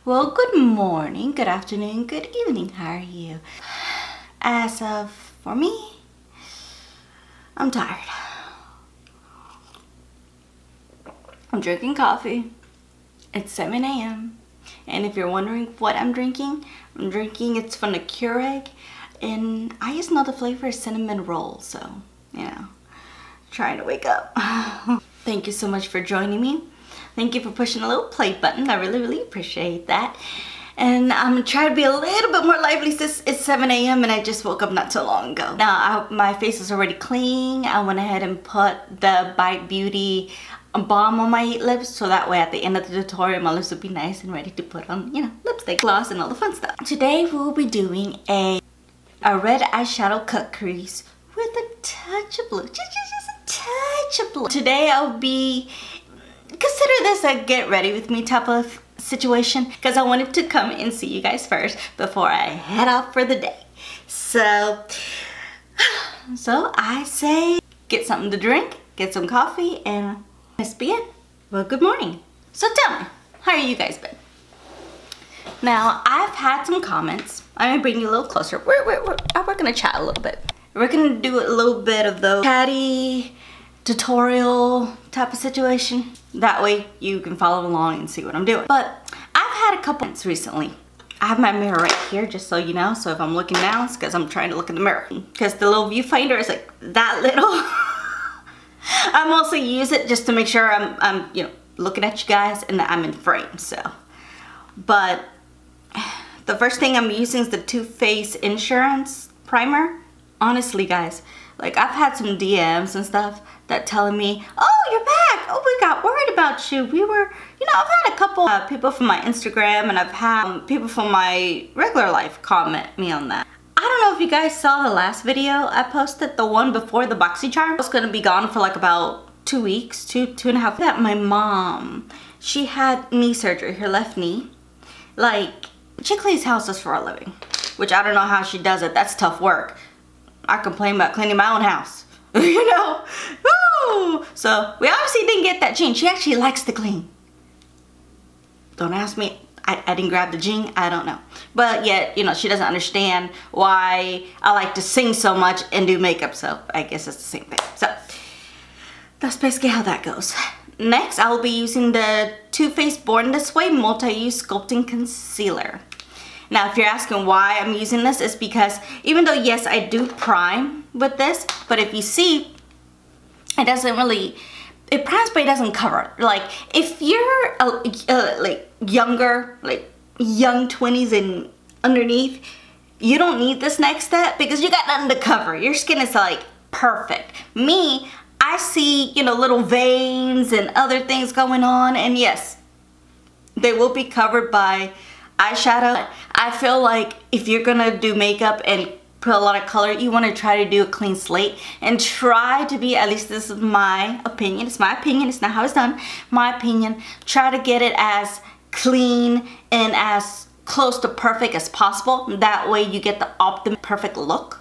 Well, good morning, good afternoon, good evening. How are you? As of for me, I'm tired. I'm drinking coffee. It's 7 a.m. And if you're wondering what I'm drinking, it's from the Keurig. And I just know the flavor is cinnamon roll, so, you know, trying to wake up. Thank you so much for joining me. Thank you for pushing the little play button. I really appreciate that. And I'm trying to be a little bit more lively since it's 7 a.m. and I just woke up not too long ago. Now, my face is already clean. I went ahead and put the Bite Beauty balm on my lips so that way at the end of the tutorial my lips will be nice and ready to put on, you know, lipstick, gloss, and all the fun stuff. Today we will be doing a red eyeshadow cut crease with a touch of blue. Just a touch of blue. Today I'll be... consider this a get ready with me type of situation because I wanted to come and see you guys first before I head out for the day. So I say get something to drink, get some coffee, and let's begin. Well, good morning. So tell me, how are you guys been? Now, I've had some comments. I'm gonna bring you a little closer. We're gonna chat a little bit. We're gonna do a little bit of the chatty tutorial type of situation. That way you can follow along and see what I'm doing. But I've had a couple months recently. I have my mirror right here, just so you know. So if I'm looking down, it's because I'm trying to look in the mirror. Because the little viewfinder is like that little. I mostly use it just to make sure I'm you know, looking at you guys and that I'm in frame. So, but the first thing I'm using is the Toofaced Insurance Primer. Honestly, guys, like I've had some DMs and stuff that telling me, oh, you're back. Oh, we got worried about you. We were, you know, I've had a couple people from my Instagram and I've had people from my regular life comment me on that. I don't know if you guys saw the last video I posted, the one before the BoxyCharm. I was gonna be gone for like about 2 weeks, two and a half. That my mom, she had knee surgery, her left knee. Like, she cleans houses for a living, which I don't know how she does it. That's tough work. I complain about cleaning my own house, you know? Woo! So we obviously didn't get that gene. She actually likes to clean. Don't ask me. I didn't grab the gene. I don't know. But yet, you know, she doesn't understand why I like to sing so much and do makeup. So I guess it's the same thing. So that's basically how that goes. Next, I will be using the Too Faced Born This Way Multi-Use Sculpting Concealer. Now, if you're asking why I'm using this, it's because even though, yes, I do prime with this, but if you see, it doesn't really, it primes, but it doesn't cover. Like, if you're like younger, like young 20s and underneath, you don't need this next step because you got nothing to cover. Your skin is like perfect. Me, I see, you know, little veins and other things going on, and yes, they will be covered by eyeshadow. I feel like if you're gonna do makeup and put a lot of color, you want to try to do a clean slate and try to be, at least this is my opinion, it's my opinion, it's not how it's done, my opinion, try to get it as clean and as close to perfect as possible. That way you get the optimum perfect look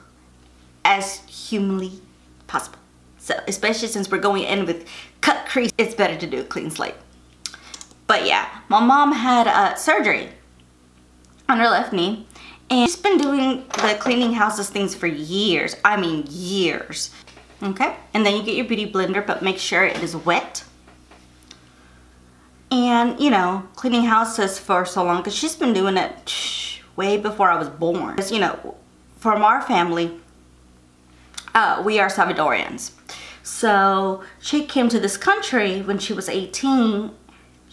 as humanly possible. So especially since we're going in with cut crease, it's better to do a clean slate. But yeah, my mom had surgery on her left knee, and she's been doing the cleaning houses things for years. I mean years. Okay, and then you get your beauty blender, but make sure it is wet. And you know, cleaning houses for so long, because she's been doing it way before I was born. Because, you know, from our family, we are Salvadorians. So she came to this country when she was 18.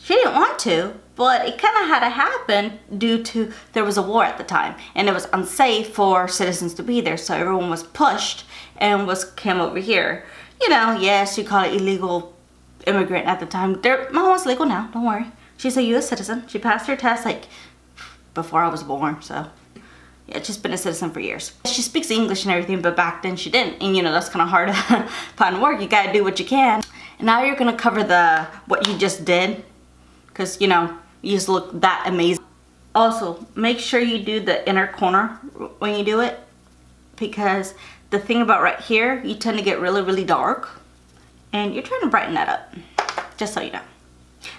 She didn't want to, but it kind of had to happen due to there was a war at the time and it was unsafe for citizens to be there, so everyone was pushed and came over here. You know, yes, you call it illegal immigrant at the time. My mom's legal now, don't worry. She's a U.S. citizen. She passed her test like before I was born, so yeah, she's been a citizen for years. She speaks English and everything, but back then she didn't, and you know, that's kind of hard to find work. You gotta do what you can. And now you're gonna cover what you just did, because you know, you just look that amazing. Also, make sure you do the inner corner when you do it, because the thing about right here, you tend to get really dark, and you're trying to brighten that up, just so you know.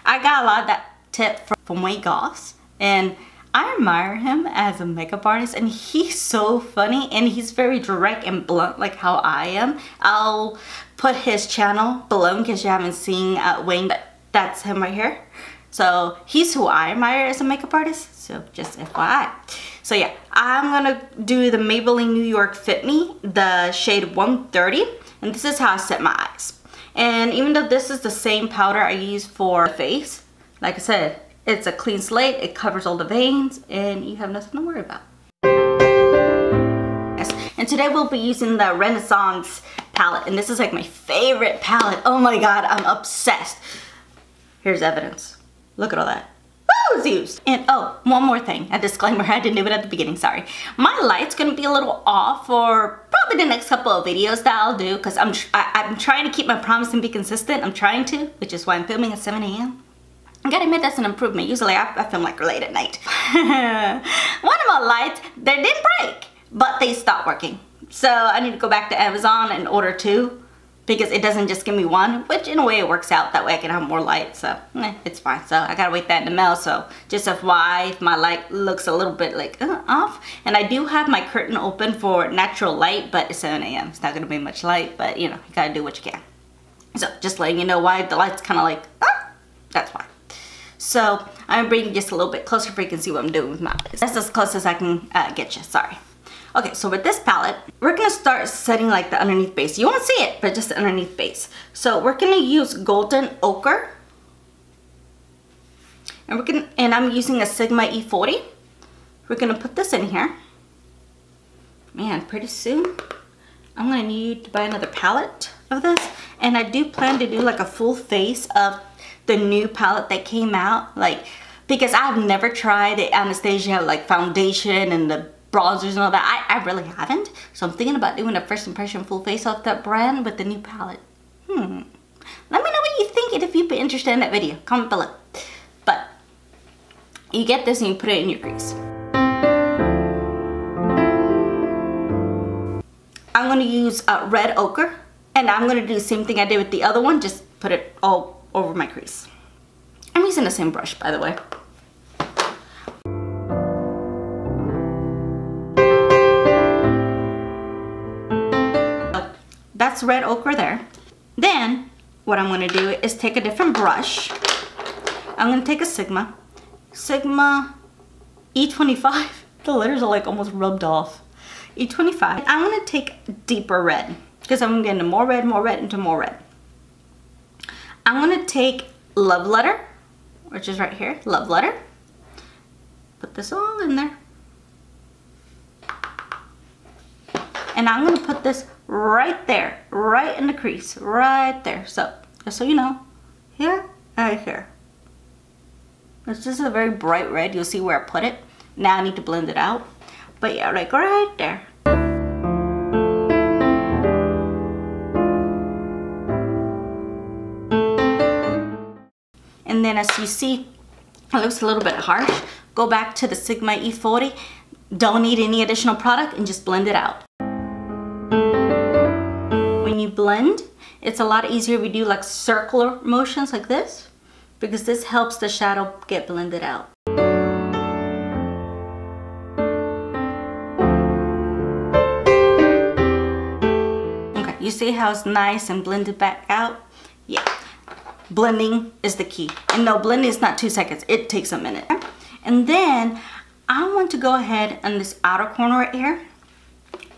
I got a lot of that tip from Weight Goss, and I admire him as a makeup artist, and he's so funny, and he's very direct and blunt like how I am. I'll put his channel below in case you haven't seen Wayne, but that's him right here. So he's who I admire as a makeup artist, so just FYI. So yeah, I'm gonna do the Maybelline New York Fit Me, the shade 130, and this is how I set my eyes. And even though this is the same powder I use for the face, like I said, it's a clean slate, it covers all the veins, and you have nothing to worry about. Yes. And today we'll be using the Renaissance palette, and this is like my favorite palette. Oh my god, I'm obsessed. Here's evidence. Look at all that. That was used. And oh, one more thing, a disclaimer, I didn't do it at the beginning, sorry. My light's gonna be a little off for probably the next couple of videos that I'll do, because I'm trying to keep my promise and be consistent. I'm trying to, which is why I'm filming at 7 a.m. I gotta admit that's an improvement. Usually I film like late at night. One of my lights, they did break, but they stopped working. So I need to go back to Amazon and order 2, because it doesn't just give me 1, which in a way it works out. That way I can have more light, so it's fine. So I gotta wait that in the mail. So just FYI, if my light looks a little bit like off. And I do have my curtain open for natural light, but it's 7 a.m. It's not gonna be much light, but you know, you gotta do what you can. So just letting you know why the light's kind of like, that's why. So I'm bringing just a little bit closer so you can see what I'm doing with my eyes. That's as close as I can get you, sorry. Okay, so with this palette, we're gonna start setting like the underneath base. You won't see it, but just the underneath base. So we're gonna use Golden Ochre. And I'm using a Sigma E40. We're gonna put this in here. Man, pretty soon, I'm gonna need to buy another palette of this. And I do plan to do like a full face of the new palette that came out. Like, because I've never tried the Anastasia like foundation and the bronzers and all that. I really haven't. So I'm thinking about doing a first impression full face off that brand with the new palette. Let me know what you think and if you'd be interested in that video. Comment below. But you get this and you put it in your crease. I'm going to use red ochre, and I'm going to do the same thing I did with the other one, just put it all over my crease. I'm using the same brush, by the way. That's red ochre there. Then what I'm going to do is take a different brush. I'm going to take a Sigma E25. The letters are like almost rubbed off. E25. I'm going to take deeper red because I'm getting more red into more red. I'm going to take Love Letter, which is right here, Love Letter. Put this all in there. And I'm going to put this right there, right in the crease, right there. So, just so you know, here and here. This is a very bright red. You'll see where I put it. Now I need to blend it out. But yeah, like right there. And then as you see, it looks a little bit harsh. Go back to the Sigma E40. Don't need any additional product and just blend it out. When you blend, it's a lot easier if we do like circular motions like this, because this helps the shadow get blended out. Okay, you see how it's nice and blended back out? Yeah, blending is the key. And no, blending is not 2 seconds, it takes a minute. And then I want to go ahead on this outer corner right here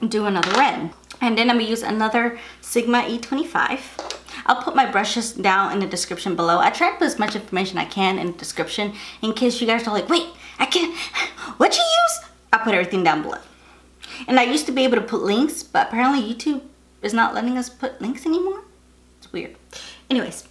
and do another red. And then I'm gonna use another Sigma E25. I'll put my brushes down in the description below. I try to put as much information I can in the description in case you guys are like, wait, I can't, what'd you use? I'll put everything down below. And I used to be able to put links, but apparently YouTube is not letting us put links anymore. It's weird. Anyways,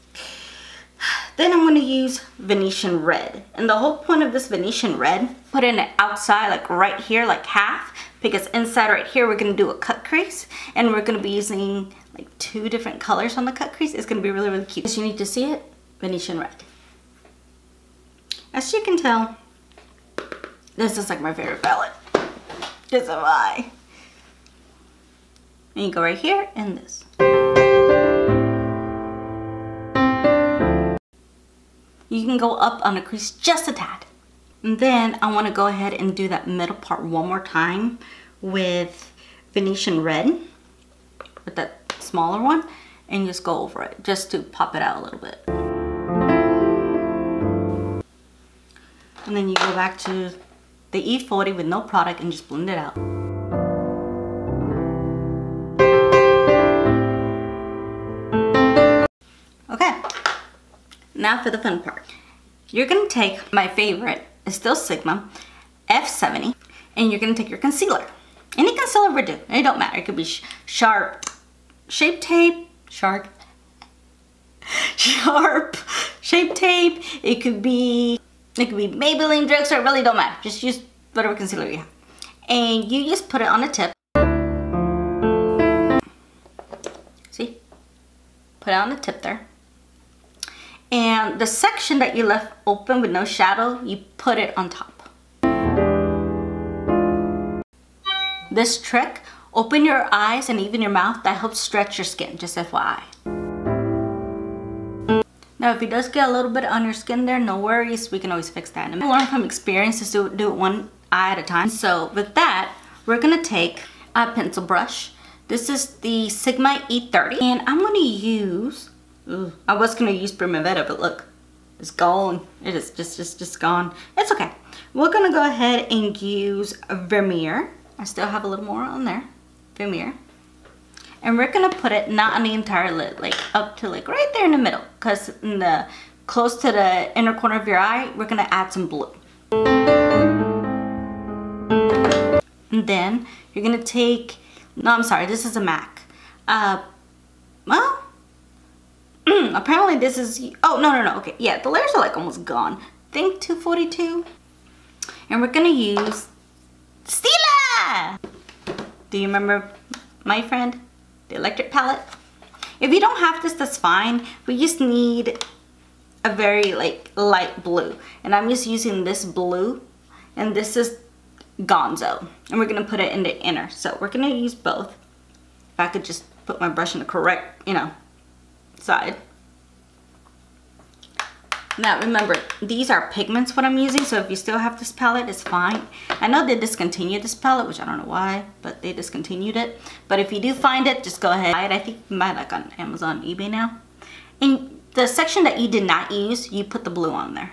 then I'm gonna use Venetian Red. And the whole point of this Venetian Red, put it outside, like right here, like half, because inside right here we're gonna do a cut crease, and we're gonna be using like 2 different colors on the cut crease. It's gonna be really, really cute. So you need to see it, Venetian Red. As you can tell, this is like my favorite palette. This is why. And you go right here and this. You can go up on the crease just a tad. And then I want to go ahead and do that middle part one more time with Venetian Red, with that smaller one, and just go over it just to pop it out a little bit. And then you go back to the E40 with no product and just blend it out. Okay, now for the fun part. You're gonna take my favorite, it's still Sigma, F70, and you're gonna take your concealer. Any concealer would do, it don't matter. It could be sharp, shape tape, sharp, shape tape. It could be Maybelline drugstore, it really don't matter. Just use whatever concealer you have. And you just put it on the tip. See? Put it on the tip there. And the section that you left open with no shadow, you put it on top. This trick, open your eyes and even your mouth, that helps stretch your skin, just FYI. Now if it does get a little bit on your skin there, no worries, we can always fix that. And I learned from experience to do it one eye at a time. So with that, we're gonna take a pencil brush. This is the Sigma E30, and I'm gonna use, I was gonna use Primavera, but look, it's gone. It is just gone. It's okay. We're gonna go ahead and use a Vermeer. I still have a little more on there, Vermeer. And we're gonna put it not on the entire lid, like up to like right there in the middle, because in the close to the inner corner of your eye, we're gonna add some blue. And then you're gonna take, no, I'm sorry, this is a MAC. Well, apparently this is, oh, no, okay, yeah, the layers are like almost gone. Think 242. And we're gonna use Stilla! Do you remember my friend? The electric palette. If you don't have this, that's fine. We just need a very like light blue, and I'm just using this blue, and this is Gonzo, and we're gonna put it in the inner. So we're gonna use both. If I could just put my brush in the correct, side. Now remember, these are pigments what I'm using, so if you still have this palette, it's fine. I know they discontinued this palette, which I don't know why, but they discontinued it. But if you do find it, just go ahead. I think you might like on Amazon, eBay now. In the section that you did not use, you put the blue on there.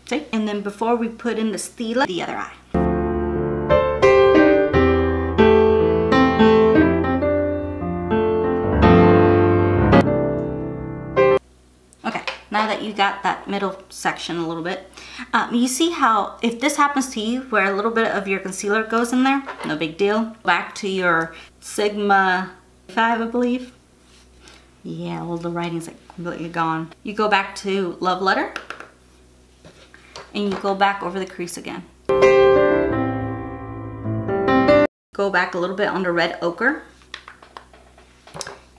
See? And then before we put in the Stilla, the other eye. Now that you got that middle section a little bit, you see how if this happens to you where a little bit of your concealer goes in there, no big deal. Back to your Sigma 5, I believe. Yeah, well, the writing's like completely gone. You go back to Love Letter and you go back over the crease again. Go back a little bit on the red ochre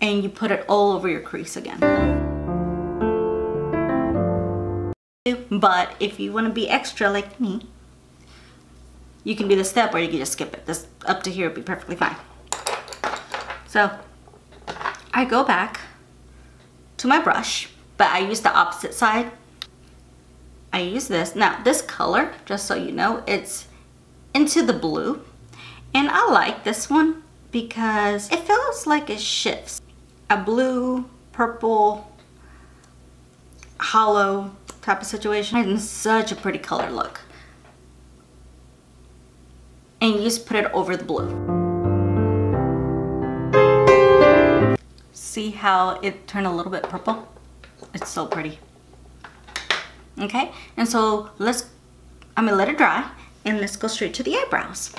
and you put it all over your crease again. But if you want to be extra like me, you can do this step or you can just skip it. This up to here would be perfectly fine. So I go back to my brush, but I use the opposite side. I use this. Now this color, just so you know, it's into the blue. And I like this one because it feels like it shifts. A blue, purple, hollow type of situation, and such a pretty color look. And you just put it over the blue. See how it turned a little bit purple? It's so pretty. Okay, and so I'm gonna let it dry and let's go straight to the eyebrows.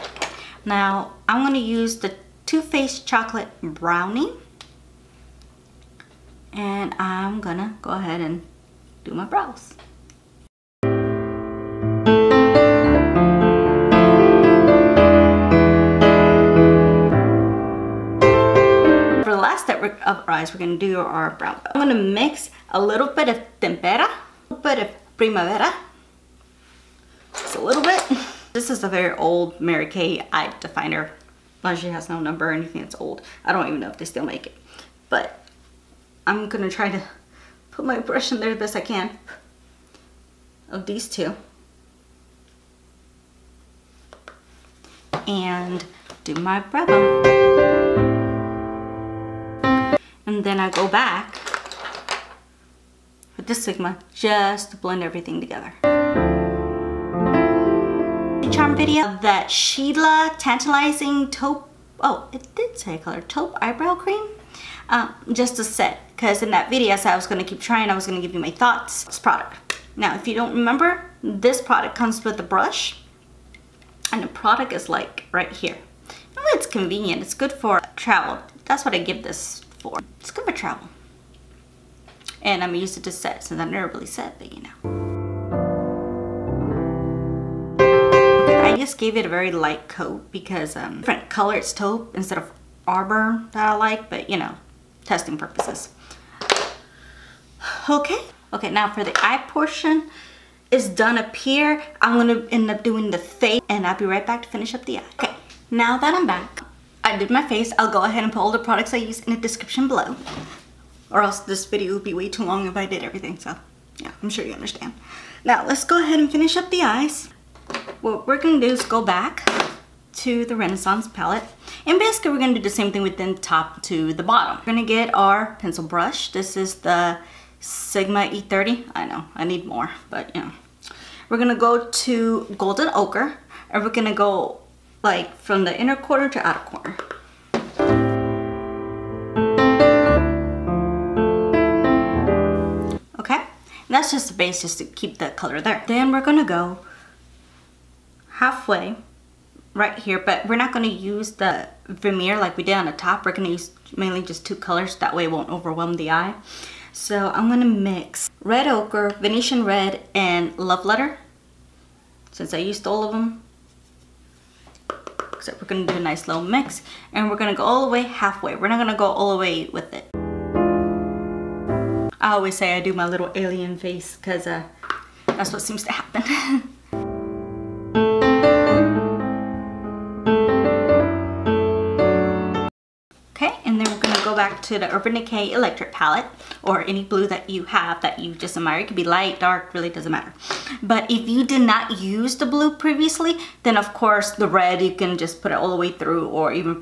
Now I'm gonna use the Toofaced Chocolate Brownie, and I'm gonna go ahead and do my brows. For the last step of our eyes, we're going to do our brow bone. I'm going to mix a little bit of tempera, a little bit of primavera, just a little bit. This is a very old Mary Kay eye definer. Well, she has no number or anything, it's old. I don't even know if they still make it. But I'm going to try to put my brush in there the best I can. of these two and do my brow bone. And then I go back with the Sigma just to blend everything together. Charm video, that Chella Tantalizing Taupe, oh, it did say color, Taupe Eyebrow Cream. Just a set, because in that video I said I was going to keep trying, I was going to give you my thoughts. This product. Now, if you don't remember, this product comes with a brush, and the product is like right here. Well, it's convenient, it's good for travel. That's what I give this for. It's good for travel. And I'm used to this set since I never really said, but you know. I just gave it a very light coat because different color, it's taupe instead of auburn that I like, but you know, testing purposes. Okay, now for the eye portion, it's done up here. I'm gonna end up doing the face and I'll be right back to finish up the eye. Okay, now that I'm back, I did my face. I'll go ahead and put all the products I use in the description below, or else this video would be way too long if I did everything, so yeah, I'm sure you understand. Now let's go ahead and finish up the eyes. What we're gonna do is go back to the Renaissance palette, and basically we're gonna do the same thing within the top to the bottom. We're gonna get our pencil brush. This is the Sigma E30. I know, I need more, but you know. We're gonna go to Golden Ochre, and we're gonna go like from the inner corner to outer corner. Okay, and that's just the base, just to keep the color there. Then we're gonna go halfway right here, but we're not going to use the veneer like we did on the top. We're going to use mainly just two colors, that way it won't overwhelm the eye. So I'm going to mix Red Ochre, Venetian Red, and Love Letter, since I used all of them. So we're going to do a nice little mix, and we're going to go all the way halfway. We're not going to go all the way with it. I always say I do my little alien face because that's what seems to happen. Go back to the Urban Decay Electric palette, or any blue that you have that you just admire. It could be light, dark, really doesn't matter. But if you did not use the blue previously, then of course the red, you can just put it all the way through, or even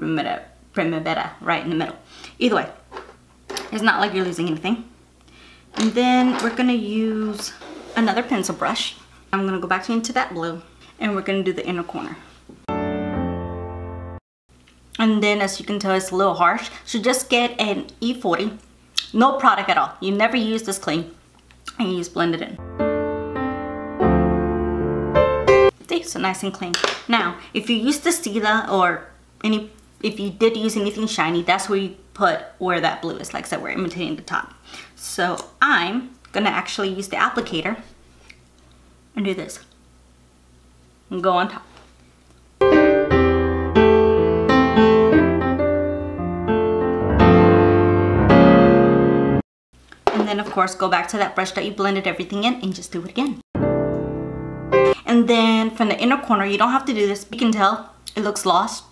Primavera right in the middle. Either way, it's not like you're losing anything. And then we're gonna use another pencil brush. I'm gonna go back into that blue, and we're gonna do the inner corner. And then, as you can tell, it's a little harsh. So just get an E40, no product at all. You never use this clean, and you just blend it in. See, so nice and clean. Now, if you use the Stilla, or if you did use anything shiny, that's where you put where that blue is. Like I said, we're imitating the top. So I'm gonna actually use the applicator and do this and go on top. Then of course go back to that brush that you blended everything in and just do it again. And then from the inner corner, you don't have to do this. You can tell it looks lost,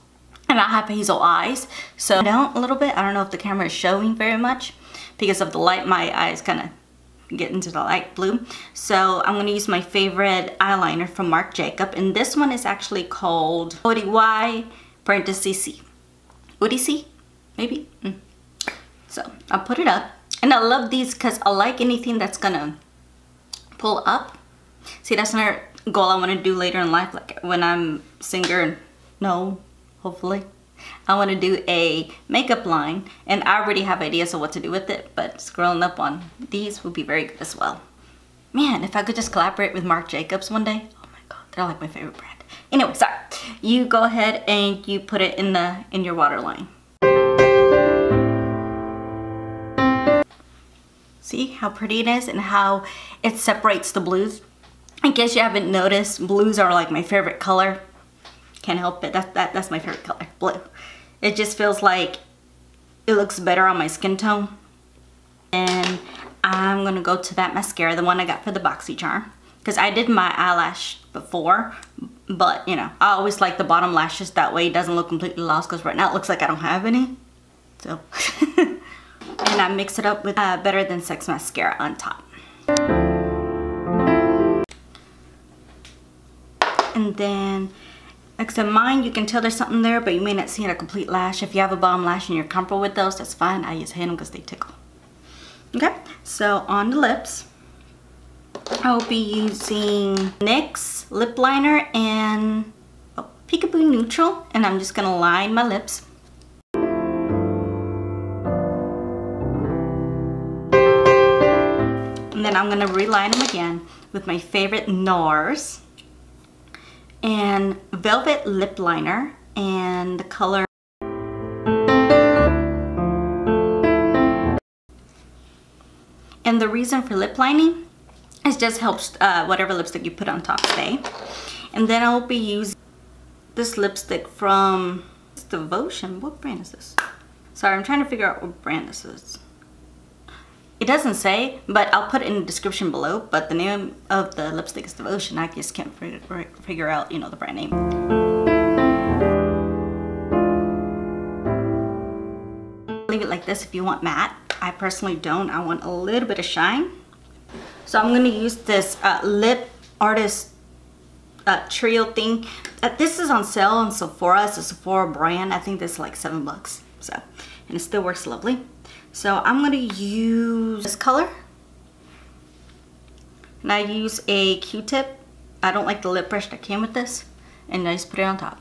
and I have hazel eyes, so down a little bit. I don't know if the camera is showing very much because of the light. My eyes kind of get into the light blue. So I'm going to use my favorite eyeliner from Marc Jacobs, and this one is actually called ODY parentheses C. ODC maybe. So I'll put it up. And I love these because I like anything that's gonna pull up. See, that's another goal I want to do later in life, like when I'm singer. No, hopefully. I want to do a makeup line, and I already have ideas of what to do with it, but scrolling up on these would be very good as well. Man, if I could just collaborate with Marc Jacobs one day. Oh my god, they're like my favorite brand. Anyway, sorry. You go ahead and you put it in your waterline. See how pretty it is and how it separates the blues. In case you haven't noticed, blues are like my favorite color. Can't help it. That's my favorite color, blue. It just feels like it looks better on my skin tone. And I'm gonna go to that mascara, the one I got for the BoxyCharm, because I did my eyelash before, but you know, I always like the bottom lashes, that way it doesn't look completely lost, because right now it looks like I don't have any. So and I mix it up with Better Than Sex mascara on top. And then, like I said, mine, you can tell there's something there, but you may not see a complete lash. If you have a bottom lash and you're comfortable with those, that's fine. I just hate them because they tickle. Okay, so on the lips, I'll be using NYX lip liner and Peekaboo Neutral, and I'm just gonna line my lips. And then I'm gonna reline them again with my favorite Nars and Velvet Lip Liner and the color. And the reason for lip lining is just helps whatever lipstick you put on top stay. And then I'll be using this lipstick from Devotion. What brand is this? Sorry, I'm trying to figure out what brand this is. It doesn't say, but I'll put it in the description below. But the name of the lipstick is Devotion. I just can't figure out, you know, the brand name. Leave it like this if you want matte. I personally don't. I want a little bit of shine. So I'm gonna use this Lip Artist trio thing. This is on sale on Sephora. It's a Sephora brand. I think this is like $7. So, and it still works lovely. So I'm gonna use this color, and I use a Q-tip. I don't like the lip brush that came with this, and I just put it on top.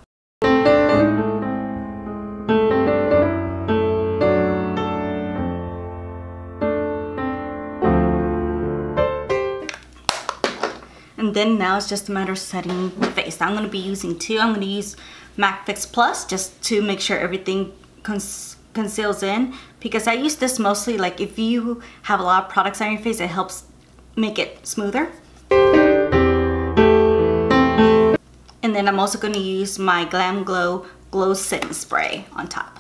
And then now it's just a matter of setting the face. I'm gonna be using two. I'm gonna use MAC Fix Plus just to make sure everything conceals in, because I use this mostly like if you have a lot of products on your face, it helps make it smoother. And then I'm also going to use my Glam Glow Glow Setting Spray on top.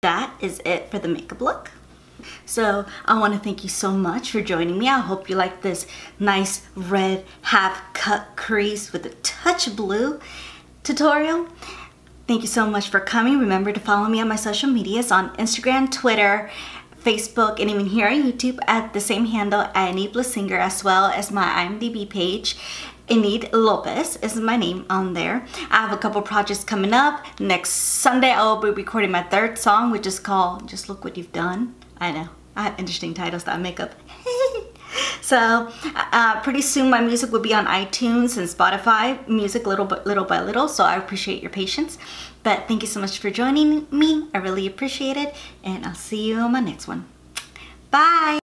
That is it for the makeup look. So I want to thank you so much for joining me. I hope you like this nice red half cut crease with a touch of blue tutorial. Thank you so much for coming. Remember to follow me on my social medias on Instagram, Twitter, Facebook, and even here on YouTube at the same handle, Enid Singer, as well as my IMDb page. Enid Lopez is my name on there. I have a couple projects coming up. Next Sunday I will be recording my third song, which is called Just Look What You've Done. I know, I have interesting titles that I make up. So pretty soon my music will be on iTunes and Spotify music little by little, so I appreciate your patience. But thank you so much for joining me. I really appreciate it, and I'll see you on my next one. Bye!